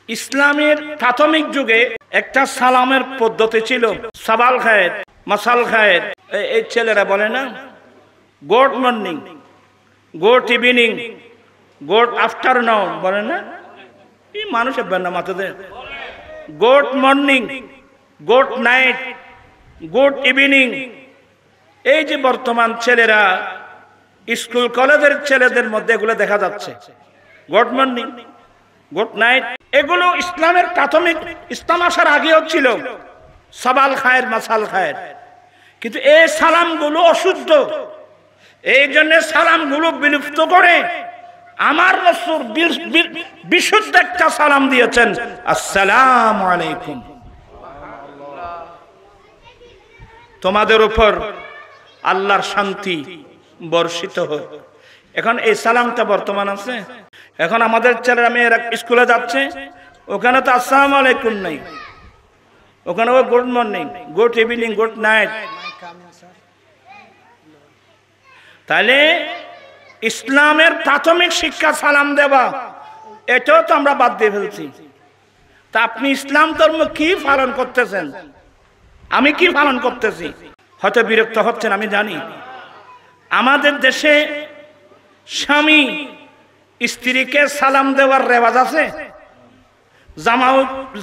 ইসলামের প্রাথমিক যুগে একটা সালামের পদ্ধতি ছিল, সাবাল খায়ের, মাসাল খায়ের। এই ছেলেরা বলে না good morning, good evening, good afternoon বলে না? এই মানুষের বেন্না মাথাতে good morning, good night, good evening. এই যে বর্তমান ছেলেরা স্কুল কলেজের ছেলেদের মধ্যে এগুলো দেখা যাচ্ছে, গুড মর্নিং, গুড নাইট। এগুলো ইসলামের প্রাথমিক, ইসলাম আসার আগেও ছিল সাবাল খায়ের, মাসাল খায়ের। কিন্তু এই সালামগুলো অশুদ্ধ, এই জন্য সালামগুলো বিলুপ্ত করে আমার রাসূল বিশুদ্ধ একটা সালাম দিয়েছেন, আসসালামু আলাইকুম, তোমাদের উপর আল্লাহর শান্তি বর্ষিত হোক। এখন এই সালামটা বর্তমান আছে। এখন আমাদের ছেলেরা মেয়েরা স্কুলে যাচ্ছে, ওখানে তো আসসালামু আলাইকুম নাই, ওখানে ও good morning, good evening, good night. তাহলে ইসলামের প্রাথমিক শিক্ষা সালাম দেওয়া, এটাও তো আমরা বাদ দিয়ে ফেলছি। তা আপনি ইসলাম ধর্ম কি পালন করতেছেন, আমি কি পালন করতেছি? হয়তো বিরক্ত হচ্ছেন, আমি জানি। আমাদের দেশে স্বামী স্ত্রীকে সালাম দেওয়ার রেওয়াজ আছে।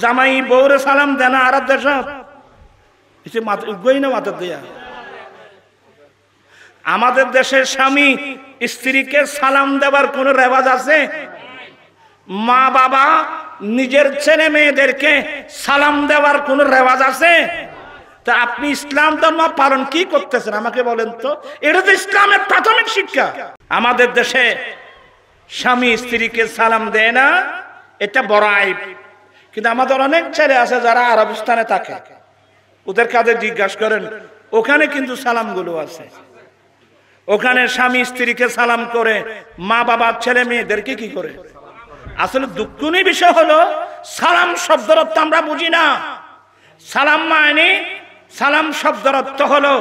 জামাই বউরে সালাম দেনা আর দেশ মাথা দিয়া। আমাদের দেশে স্বামী স্ত্রীকে সালাম দেওয়ার কোন রেওয়াজ আছে? মা বাবা নিজের ছেলে মেয়েদেরকে সালাম দেওয়ার কোন রেওয়াজ আছে? তা আপনি ইসলাম ধর্ম পালন কি করতেছেন আমাকে বলেন তো? এটা তো ইসলামের প্রাথমিক শিক্ষা। আমাদের দেশে স্বামী স্ত্রীকে সালাম দেয় না, এটা বড় আইব। কিন্তু আমাদের অনেক ছেলে আছে যারা আরবস্থানে থাকে, ওদের কাছে জিজ্ঞাসা করেন, ওখানে কিন্তু সালামগুলো আছে। ওখানে স্বামী স্ত্রীকে সালাম করে, মা বাবা ছেলে মেয়েদেরকে কি করে। আসলে দুঃখনীয় বিষয় হলো সালাম শব্দের অর্থ আমরা বুঝি না। সালাম মানে, সালাম শব্দের অর্থ হলো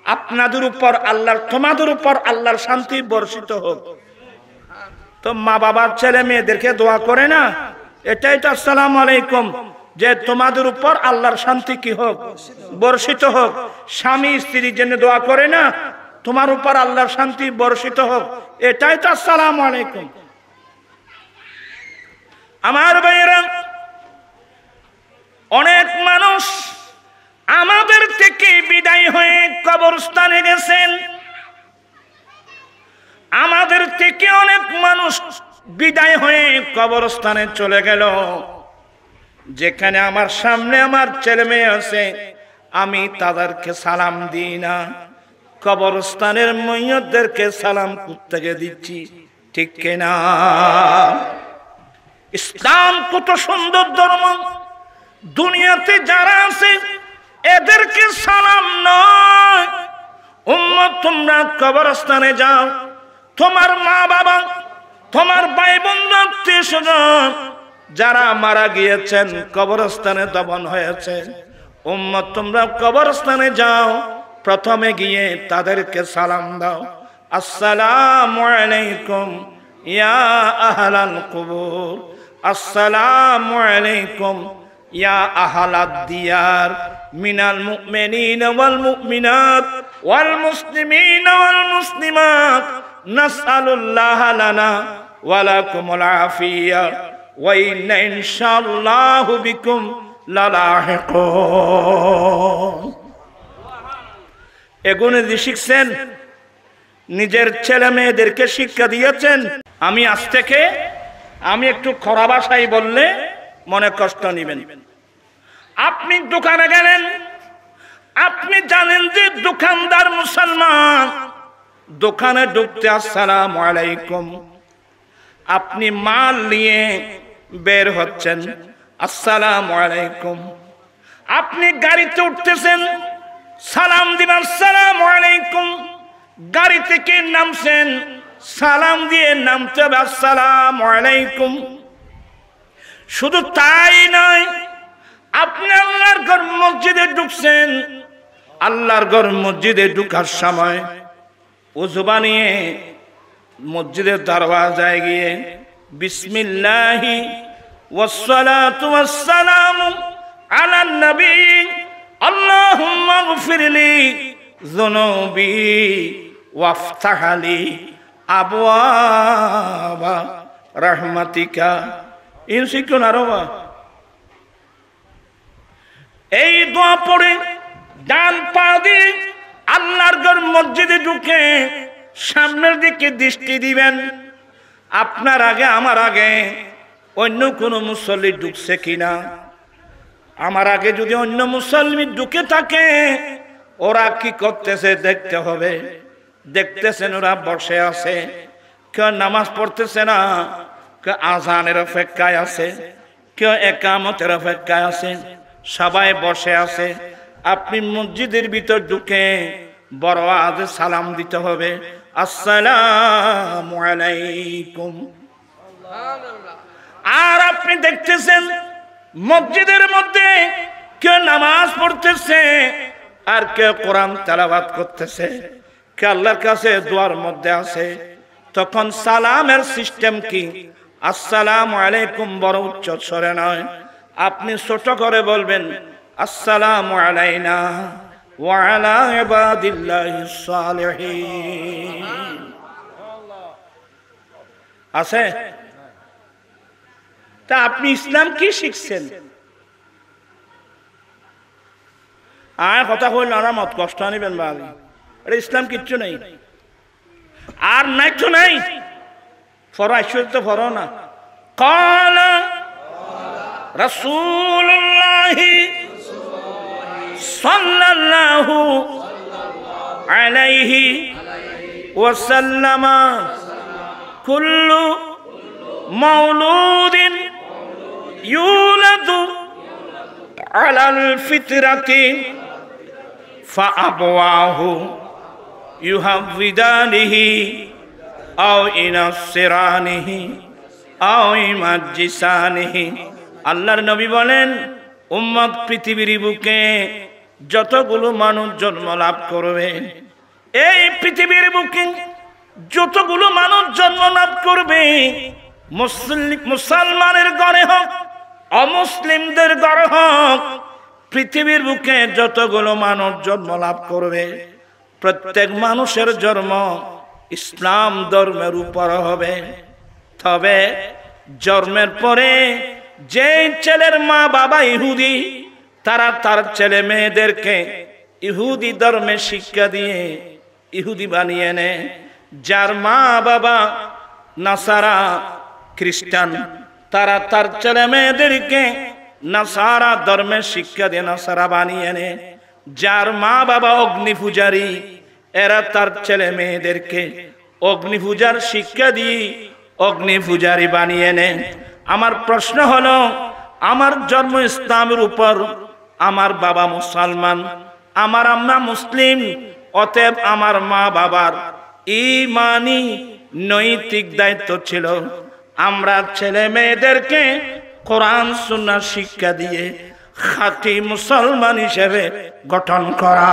আপনাদের উপর আল্লাহর, তোমাদের উপর আল্লাহর শান্তি বর্ষিত হোক। তো মা বাবার ছেলে মেয়েদেরকে দোয়া করে না, এটাই তো আসসালামু আলাইকুম, যে তোমাদের উপর আল্লাহর শান্তি কি হোক, বর্ষিত হোক। স্বামী স্ত্রীর জন্য দোয়া করে না, তোমার উপর আল্লাহর শান্তি বর্ষিত হোক, এটাই তো আসসালামু আলাইকুম। আমার ভাইয়েরা, অনেক মানুষ আমাদের থেকে বিদায় হয়ে কবরস্থানে গেছেন। আমাদের থেকে অনেক মানুষ বিদায় হয়ে কবরস্থানে চলে গেল। যেখানে আমার সামনে আমার ছেলে মেয়ে আছে, আমি তাদেরকে সালাম দিই না, কবরস্থানের মইয়তদেরকে সালাম কোত্থেকে দিচ্ছি, ঠিক কিনা? ইসলাম কত সুন্দর ধর্ম। দুনিয়াতে যারা আছে এদেরকে সালাম নয়, উম্মত তোমরা কবরস্থানে যাও, তোমার মা বাবা, তোমার ভাই বন্ধু, আত্মীয় স্বজন যারা মারা গিয়েছেন, কবরস্থানে দফন হয়েছে, উম্মত তোমরা কবরস্থানে যাও, প্রথমে গিয়ে তাদেরকে সালাম দাও, আসসালামু আলাইকুম ইয়া আহলাল কুবুর, আসসালামু আলাইকুম ইয়া আহলাদ দিয়ার, মিনাল মুমিনিনা ওয়াল মুমিনাত ওয়াল মুসলিমিনা ওয়াল মুসলিমাত, নাসআলুল্লাহ লানা ওয়া লাকুমুল আফিয়া ওয়া ইন্না ইনশাআল্লাহু বিকুম লালাহিকুন। এগুলো শিখছেন, নিজের ছেলে মেয়েদেরকে শিক্ষা দিয়েছেন। আমি আজ থেকে আমি একটু খরা ভাষায় বললে মনে কষ্ট নেবেন। আপনি দোকানে গেলেন, আপনি জানেন যে দোকানদার মুসলমান, দোকানে ঢুকতে আসসালামু আলাইকুম। আপনি মাল নিয়ে বের হচ্ছেন, আসসালামু আলাইকুম। আপনি গাড়িতে উঠতেছেন, সালাম দিবেন, আসসালামু আলাইকুম। গাড়ি থেকে নামছেন, সালাম দিয়ে নামতে হবে, আসসালামু আলাইকুম। শুধু তাই নয়, আপনি আল্লাহর ঘর মসজিদে ঢুকছেন, আল্লাহর ঘর মসজিদে ঢুকার সময় ওযু বানিয়ে মসজিদের দরওয়াজায় গিয়ে বিসমিল্লাহি والصلاة والسلام على النبي اللهم اغفر لي ذنوبي وافتح لي أبواب رحمتك ইনসিকুন আরবা। এই দোয়া পড়ে ডান পা দিয়ে আল্লাহর ঘর মসজিদে ঢুকে সামনের দিকে দৃষ্টি দিবেন। আপনার আগে আমার আগে অন্য কোনো মুসল্লি ঢুকছে কিনা, আমার আগে যদি অন্য মুসল্লি ঢুকে থাকে ওরা কি করতেছে দেখতে হবে। দেখতেছেন ওরা বসে আছে, কেউ নামাজ পড়তেছে না, কেউ আজানের অপেক্ষায় আছে, কেউ একামতের অপেক্ষায় আছে, সবাই বসে আছে। আপনি মসজিদের ভিতর ঢুকে বড় আওয়াজে সালাম দিতে হবে, আসসালামু আলাইকুম। আর আপনি দেখতেছেন মসজিদের মধ্যে কেউ নামাজ পড়তেছে আর কেউ কোরআন তেলাওয়াত করতেছে, কেউ আল্লাহর কাছে দোয়ার মধ্যে আছে। তখন সালামের সিস্টেম কি? আসসালামু আলাইকুম বড় উচ্চ স্বরে নয়, আপনি ছোট করে বলবেন আসসালামু আলাইনা ওয়া আলা ইবাদিল্লাহিস সালিহিন। আছে? তা আপনি ইসলাম কি শিখছেন? আর কথা কইল না, মত কষ্ট আনিবেন ভাই, এটা ইসলাম কিচ্ছু নেই। আর নাই তো নাই, ফর আইসুর তো ফর না। কালা রাসূলুল্লাহ সাল্লাল্লাহু আলাইহি ওয়াসাল্লাম কুল্লু মাউলুদিন ইউলাদু আলাল ফিতরাতি ফাআবওয়াহু ইউহাবিদানিহি আও ইনাসসিরানিহি আও ইমাজ্জিসানিহি। আল্লাহর নবী বলেন, উম্মত পৃথিবীর বুকে যতগুলো মানুষ জন্ম লাভ করবে, এই পৃথিবীর বুকে যতগুলো মানুষ জন্ম লাভ করবে, মুসলমানের ঘরে হোক অমুসলিমদের ঘরে হোক, পৃথিবীর বুকে যতগুলো মানুষ জন্ম লাভ করবে, প্রত্যেক মানুষের জন্ম ইসলাম ধর্মের উপর হবে। তবে জন্মের পরে যে ছেলের মা বাবা ইহুদি, তারা তার ছেলে মেয়েদেরকে ইহুদি ধর্মে শিক্ষা দিয়ে ইহুদি বানিয়ে নেয়। যার মা বাবা নাসারা খ্রিস্টান, তারা তার ছেলে মেয়েদেরকে নাসারা ধর্মের শিক্ষা দিয়ে নাসারা বানিয়ে নেয়। যার মা বাবা অগ্নি পূজারী, এরা তার ছেলে মেয়েদেরকে অগ্নি পূজার শিক্ষা দিয়ে অগ্নি পূজারী বানিয়ে নেয়। আমার প্রশ্ন হলো, আমার জন্ম ইসলামের উপর, আমার বাবা মুসলমান, আমার আম্মা মুসলিম, অতএব আমার মা বাবার ঈমানি নৈতিক দায়িত্ব ছিল আমরা ছেলে মেয়েদেরকে কোরআন সুন্নাহ শিক্ষা দিয়ে খাঁটি মুসলমান হিসেবে গঠন করা।